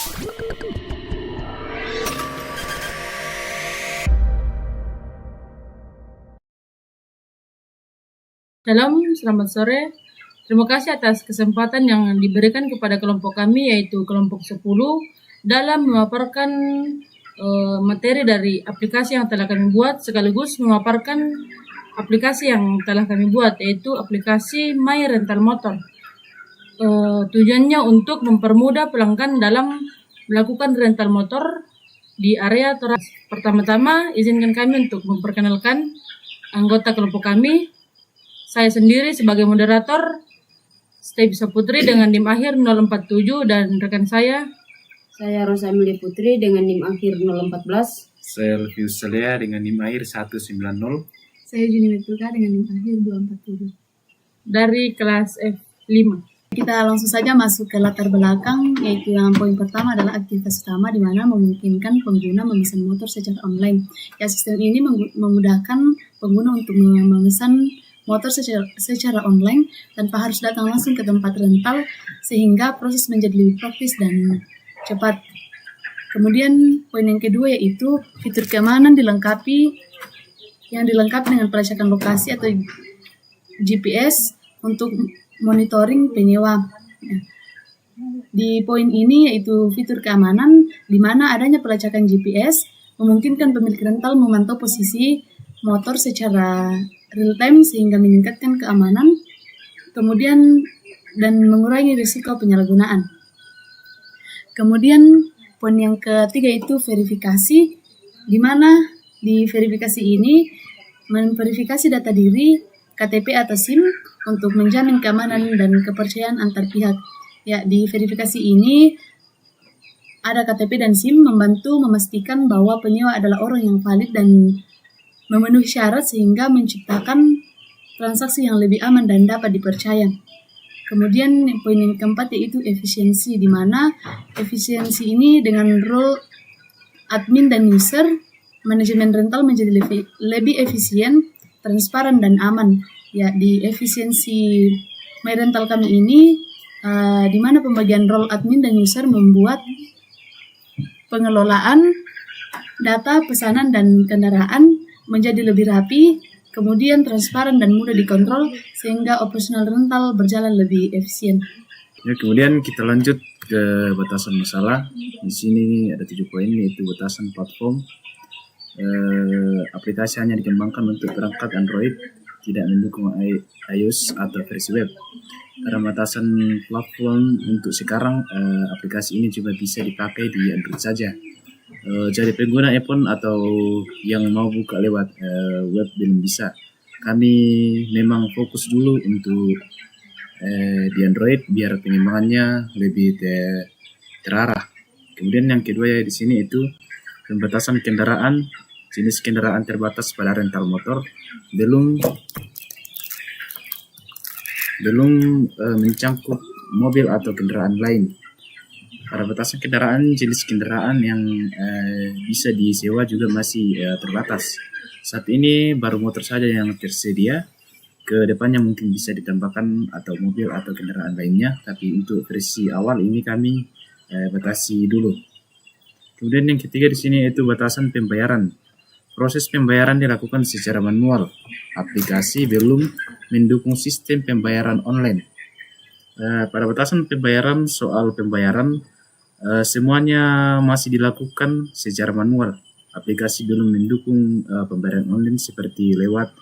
Shalom, selamat sore. Terima kasih atas kesempatan yang diberikan kepada kelompok kami, yaitu kelompok 10, dalam memaparkan materi dari aplikasi yang telah kami buat, sekaligus memaparkan aplikasi yang telah kami buat, yaitu aplikasi My Rental Motor. Tujuannya untuk mempermudah pelanggan dalam melakukan rental motor di area Toras. Pertama-tama, izinkan kami untuk memperkenalkan anggota kelompok kami. Saya sendiri sebagai moderator, Stevie Saputri dengan NIM akhir 047, dan rekan saya Rosa Emilia Putri dengan NIM akhir 014. Saya Levius Salea dengan NIM akhir 190. Saya Juni Metulka dengan NIM akhir 247. dari kelas F5. Kita langsung saja masuk ke latar belakang, yaitu yang poin pertama adalah aktivitas utama di mana memungkinkan pengguna memesan motor secara online. Ya, sistem ini memudahkan pengguna untuk memesan motor secara online tanpa harus datang langsung ke tempat rental, sehingga proses menjadi lebih praktis dan cepat. Kemudian poin yang kedua yaitu fitur keamanan dilengkapi dengan pelacakan lokasi atau GPS untuk monitoring penyewa. Di poin ini yaitu fitur keamanan di mana adanya pelacakan GPS memungkinkan pemilik rental memantau posisi motor secara real time sehingga meningkatkan keamanan, kemudian dan mengurangi risiko penyalahgunaan. Kemudian poin yang ketiga itu verifikasi, di mana di verifikasi ini memverifikasi data diri, KTP atau SIM untuk menjamin keamanan dan kepercayaan antar pihak. Ya, di verifikasi ini ada KTP dan SIM membantu memastikan bahwa penyewa adalah orang yang valid dan memenuhi syarat sehingga menciptakan transaksi yang lebih aman dan dapat dipercaya. Kemudian poin yang keempat yaitu efisiensi, di mana efisiensi ini dengan role admin dan user, manajemen rental menjadi lebih efisien, transparan dan aman. Ya, di efisiensi My Rental kami ini, di mana pembagian role admin dan user membuat pengelolaan data pesanan dan kendaraan menjadi lebih rapi, kemudian transparan dan mudah dikontrol, sehingga operasional rental berjalan lebih efisien. Ya, kemudian kita lanjut ke batasan masalah. Di sini ada 7 poin, yaitu batasan platform. Aplikasi hanya dikembangkan untuk perangkat Android, tidak mendukung iOS atau versi web. Karena batasan platform untuk sekarang, aplikasi ini juga bisa dipakai di Android saja. Jadi pengguna iPhone atau yang mau buka lewat web belum bisa. Kami memang fokus dulu untuk di Android biar pengembangannya lebih terarah. Kemudian yang kedua ya di sini itu pembatasan kendaraan. Jenis kendaraan terbatas pada rental motor belum mencangkup mobil atau kendaraan lain. Pada batasan kendaraan, jenis kendaraan yang bisa disewa juga masih terbatas. Saat ini baru motor saja yang tersedia. Ke depannya mungkin bisa ditambahkan atau mobil atau kendaraan lainnya, tapi untuk versi awal ini kami batasi dulu. Kemudian yang ketiga di sini itu batasan pembayaran. Proses pembayaran dilakukan secara manual. Aplikasi belum mendukung sistem pembayaran online. Pada batasan pembayaran, soal pembayaran semuanya masih dilakukan secara manual. Aplikasi belum mendukung pembayaran online seperti lewat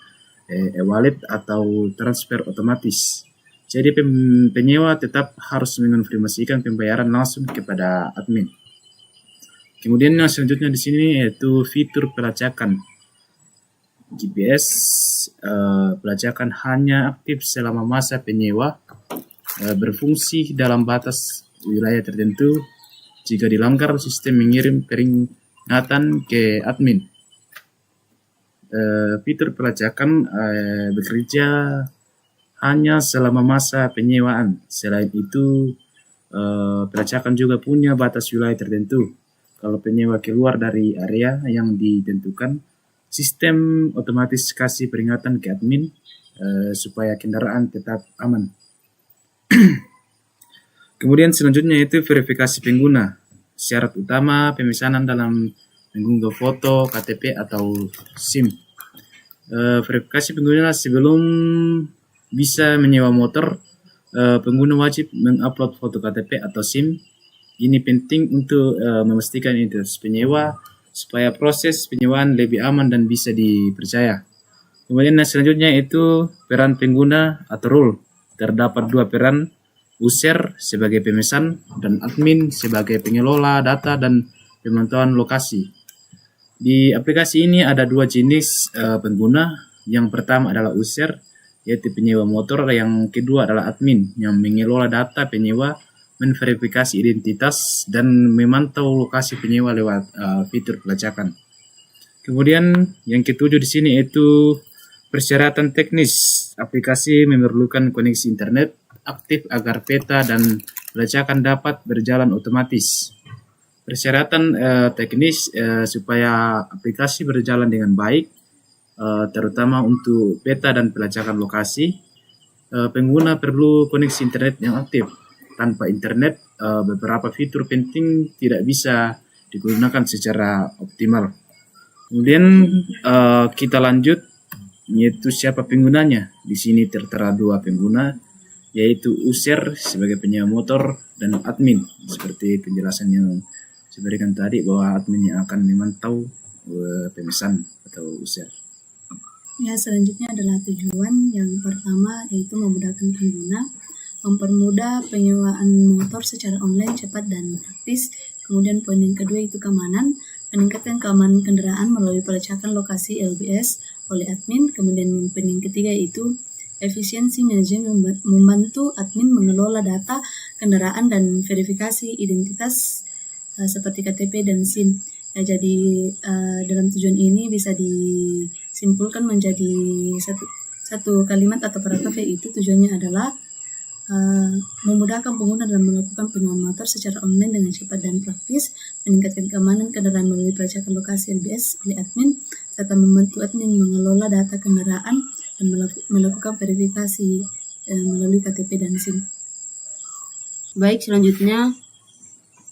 e-wallet atau transfer otomatis. Jadi penyewa tetap harus mengonfirmasikan pembayaran langsung kepada admin. Kemudian yang selanjutnya di sini yaitu fitur pelacakan GPS. Pelacakan hanya aktif selama masa penyewa, berfungsi dalam batas wilayah tertentu. Jika dilanggar, sistem mengirim peringatan ke admin. Fitur pelacakan bekerja hanya selama masa penyewaan. Selain itu, pelacakan juga punya batas wilayah tertentu. Kalau penyewa keluar dari area yang ditentukan, sistem otomatis kasih peringatan ke admin supaya kendaraan tetap aman. Kemudian selanjutnya itu verifikasi pengguna. syarat utama pemesanan dalam mengunggah foto, KTP atau SIM. Verifikasi pengguna sebelum bisa menyewa motor, pengguna wajib mengupload foto KTP atau SIM. Ini penting untuk memastikan identitas penyewa supaya proses penyewaan lebih aman dan bisa dipercaya. Kemudian yang selanjutnya itu peran pengguna atau role. Terdapat 2 peran, user sebagai pemesan dan admin sebagai pengelola data dan pemantauan lokasi. Di aplikasi ini ada 2 jenis pengguna. Yang pertama adalah user, yaitu penyewa motor. Yang kedua adalah admin, yang mengelola data penyewa, memverifikasi identitas, dan memantau lokasi penyewa lewat fitur pelacakan. Kemudian yang ketujuh di sini itu persyaratan teknis. Aplikasi memerlukan koneksi internet aktif agar peta dan pelacakan dapat berjalan otomatis. Persyaratan teknis supaya aplikasi berjalan dengan baik, terutama untuk peta dan pelacakan lokasi, pengguna perlu koneksi internet yang aktif. Tanpa internet, beberapa fitur penting tidak bisa digunakan secara optimal. Kemudian kita lanjut, yaitu siapa penggunanya. Di sini tertera 2 pengguna, yaitu user sebagai penyewa motor dan admin. Seperti penjelasan yang saya berikan tadi, bahwa admin yang akan memantau pemesan atau user. Ya, selanjutnya adalah tujuan. Yang pertama yaitu memudahkan pengguna, mempermudah penyewaan motor secara online cepat dan praktis. Kemudian poin yang kedua itu keamanan, meningkatkan keamanan kendaraan melalui pelacakan lokasi LBS oleh admin. Kemudian poin yang ketiga itu efisiensi manajemen, membantu admin mengelola data kendaraan dan verifikasi identitas seperti KTP dan SIM. Ya, jadi dalam tujuan ini bisa disimpulkan menjadi satu kalimat atau paragraf, yaitu tujuannya adalah memudahkan pengguna dalam melakukan penyewaan motor secara online dengan cepat dan praktis, meningkatkan keamanan kendaraan melalui pelacakan lokasi LBS oleh admin, serta membantu admin mengelola data kendaraan dan melakukan verifikasi melalui KTP dan SIM. Baik, selanjutnya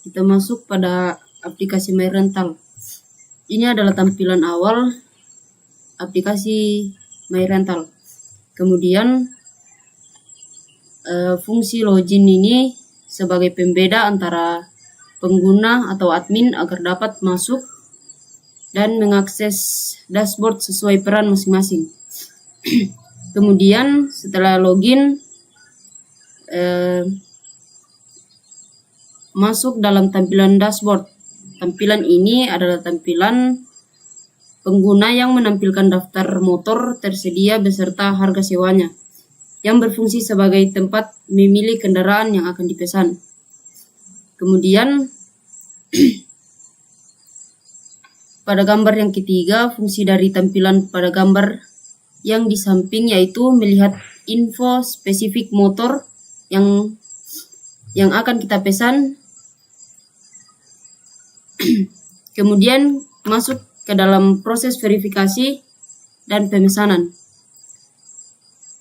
kita masuk pada aplikasi My Rental. Ini adalah tampilan awal aplikasi My Rental. Kemudian fungsi login ini sebagai pembeda antara pengguna atau admin agar dapat masuk dan mengakses dashboard sesuai peran masing-masing. Kemudian setelah login, masuk dalam tampilan dashboard. Tampilan ini adalah tampilan pengguna yang menampilkan daftar motor tersedia beserta harga sewanya, yang berfungsi sebagai tempat memilih kendaraan yang akan dipesan. Kemudian pada gambar yang ketiga, fungsi dari tampilan pada gambar yang di samping yaitu melihat info spesifik motor yang akan kita pesan. Kemudian masuk ke dalam proses verifikasi dan pemesanan.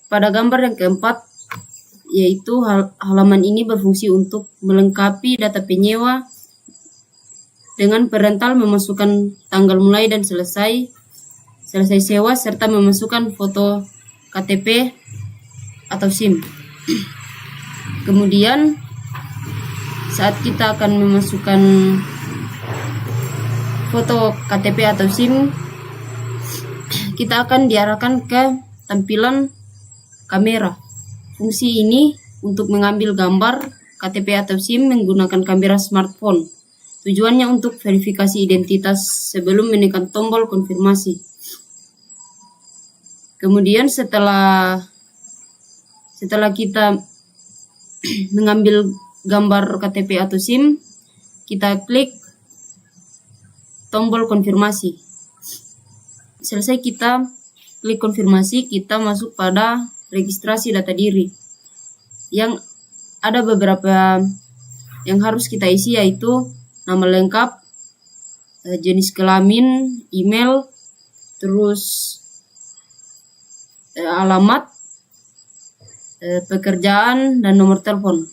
Pada gambar yang keempat, yaitu halaman ini berfungsi untuk melengkapi data penyewa dengan perental, memasukkan tanggal mulai dan selesai sewa, serta memasukkan foto KTP atau SIM. Kemudian saat kita akan memasukkan foto KTP atau SIM, kita akan diarahkan ke tampilan kamera. Fungsi ini untuk mengambil gambar KTP atau SIM menggunakan kamera smartphone. Tujuannya untuk verifikasi identitas sebelum menekan tombol konfirmasi. Kemudian setelah kita mengambil gambar KTP atau SIM, kita klik tombol konfirmasi. Selesai kita klik konfirmasi, kita masuk pada registrasi data diri. Yang ada beberapa yang harus kita isi, yaitu nama lengkap, jenis kelamin, email, terus alamat, pekerjaan, dan nomor telepon.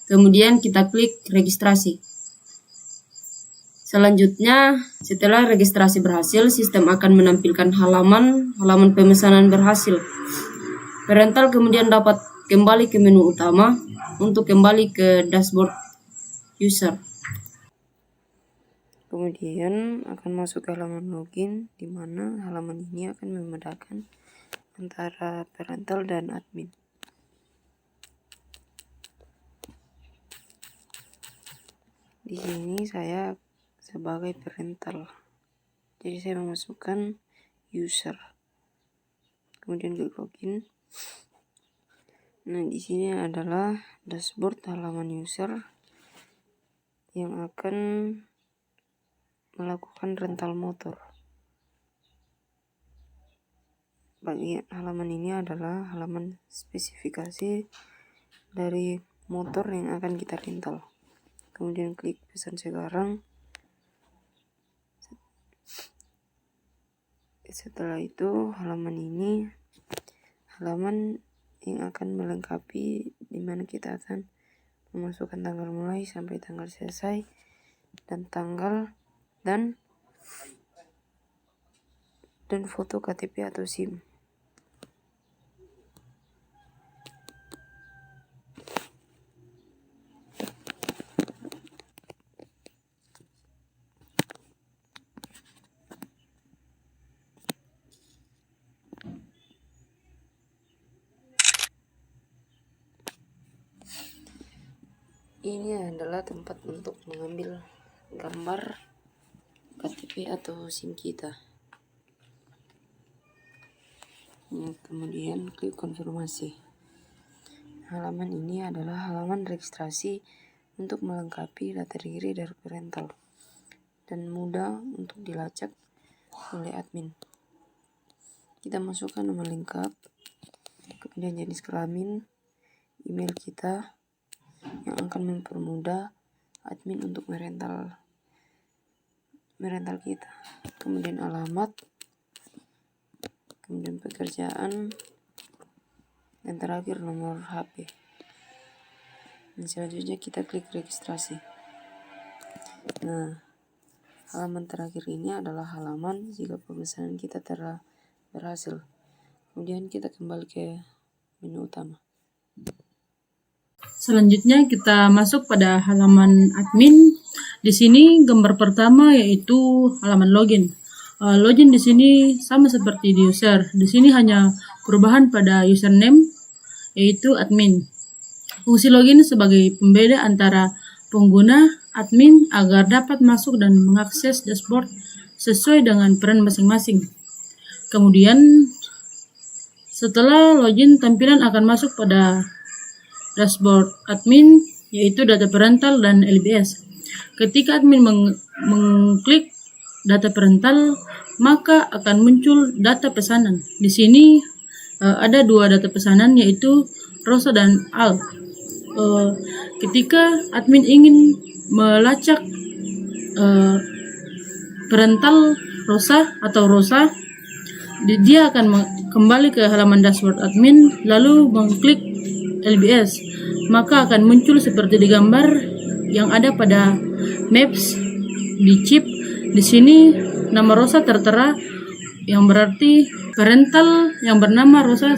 Kemudian kita klik registrasi. Selanjutnya, setelah registrasi berhasil, sistem akan menampilkan halaman pemesanan berhasil. Perental kemudian dapat kembali ke menu utama untuk kembali ke dashboard user. Kemudian akan masuk ke halaman login, di mana halaman ini akan membedakan antara parental dan admin. Di sini saya sebagai parental, jadi saya memasukkan user, kemudian klik login. Nah, di sini adalah dashboard halaman user yang akan melakukan rental motor. Bagian halaman ini adalah halaman spesifikasi dari motor yang akan kita rental. Kemudian klik pesan sekarang. Setelah itu halaman ini halaman yang akan melengkapi di mana kita akan memasukkan tanggal mulai sampai tanggal selesai dan tanggal dan foto KTP atau SIM. Ini adalah tempat untuk mengambil gambar KTP atau SIM kita. Kemudian klik konfirmasi. Halaman ini adalah halaman registrasi untuk melengkapi data diri dari parental dan mudah untuk dilacak oleh admin. Kita masukkan nama lengkap, kemudian jenis kelamin, email kita yang akan mempermudah admin untuk merental kita. Kemudian alamat, kemudian pekerjaan, dan terakhir nomor HP. Dan selanjutnya kita klik registrasi. Nah, halaman terakhir ini adalah halaman jika pemesanan kita telah berhasil. Kemudian kita kembali ke menu utama. Selanjutnya kita masuk pada halaman admin. Di sini gambar pertama yaitu halaman login. Login di sini sama seperti di user. Di sini hanya perubahan pada username yaitu admin. Fungsi login sebagai pembeda antara pengguna admin agar dapat masuk dan mengakses dashboard sesuai dengan peran masing-masing. Kemudian setelah login, tampilan akan masuk pada dashboard admin yaitu data parental dan LBS. Ketika admin mengklik data parental, maka akan muncul data pesanan. Di sini ada dua data pesanan yaitu Rosa dan Al. Ketika admin ingin melacak parental Rosa atau Rosa, dia akan kembali ke halaman dashboard admin lalu mengklik LBS, maka akan muncul seperti di gambar yang ada pada maps di chip. Di sini nama Rosa tertera, yang berarti parental yang bernama Rosa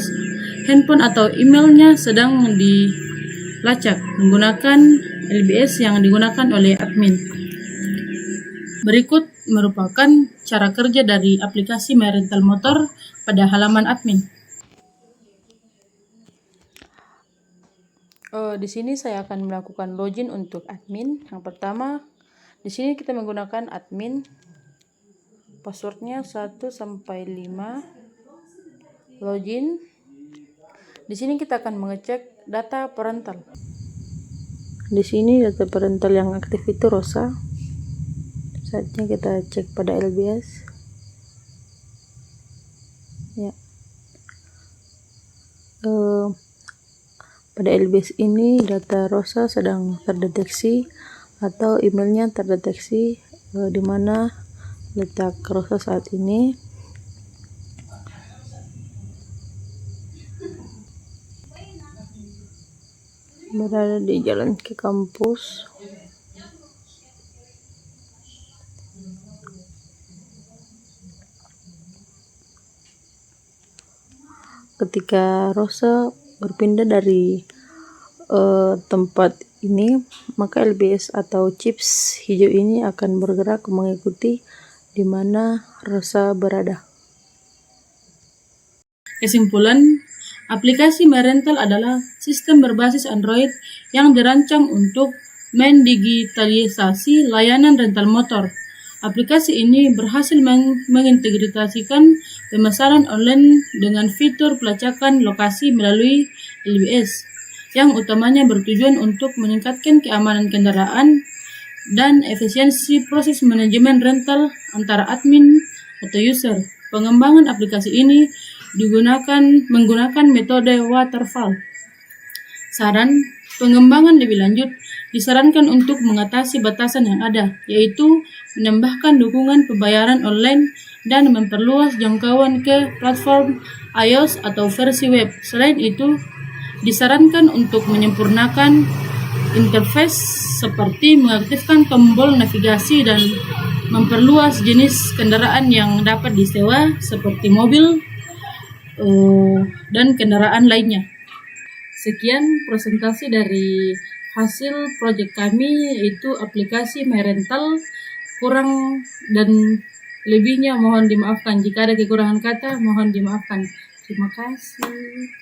handphone atau emailnya sedang dilacak menggunakan LBS yang digunakan oleh admin. Berikut merupakan cara kerja dari aplikasi My Rental Motor pada halaman admin. Di sini saya akan melakukan login untuk admin. Yang pertama, di sini kita menggunakan admin. Passwordnya 1 sampai 5. Login. Di sini kita akan mengecek data parental. Di sini data parental yang aktif itu Rosa. Saatnya kita cek pada LBS. Ya. Pada LBS ini data Rosa sedang terdeteksi atau emailnya terdeteksi, di mana letak Rosa saat ini. Berada di jalan ke kampus. ketika Rosa berpindah dari tempat ini, maka LBS atau chips hijau ini akan bergerak mengikuti di mana Rosa berada. Kesimpulan, aplikasi MyRental adalah sistem berbasis Android yang dirancang untuk mendigitalisasi layanan rental motor. Aplikasi ini berhasil mengintegrasikan pemesanan online dengan fitur pelacakan lokasi melalui LBS, yang utamanya bertujuan untuk meningkatkan keamanan kendaraan dan efisiensi proses manajemen rental antara admin atau user. Pengembangan aplikasi ini menggunakan metode waterfall. Saran, pengembangan lebih lanjut disarankan untuk mengatasi batasan yang ada, yaitu menambahkan dukungan pembayaran online dan memperluas jangkauan ke platform iOS atau versi web. Selain itu, disarankan untuk menyempurnakan interface seperti mengaktifkan tombol navigasi dan memperluas jenis kendaraan yang dapat disewa seperti mobil dan kendaraan lainnya. Sekian presentasi dari hasil proyek kami, yaitu aplikasi MyRental. Kurang dan lebihnya mohon dimaafkan. Jika ada kekurangan kata, mohon dimaafkan. Terima kasih.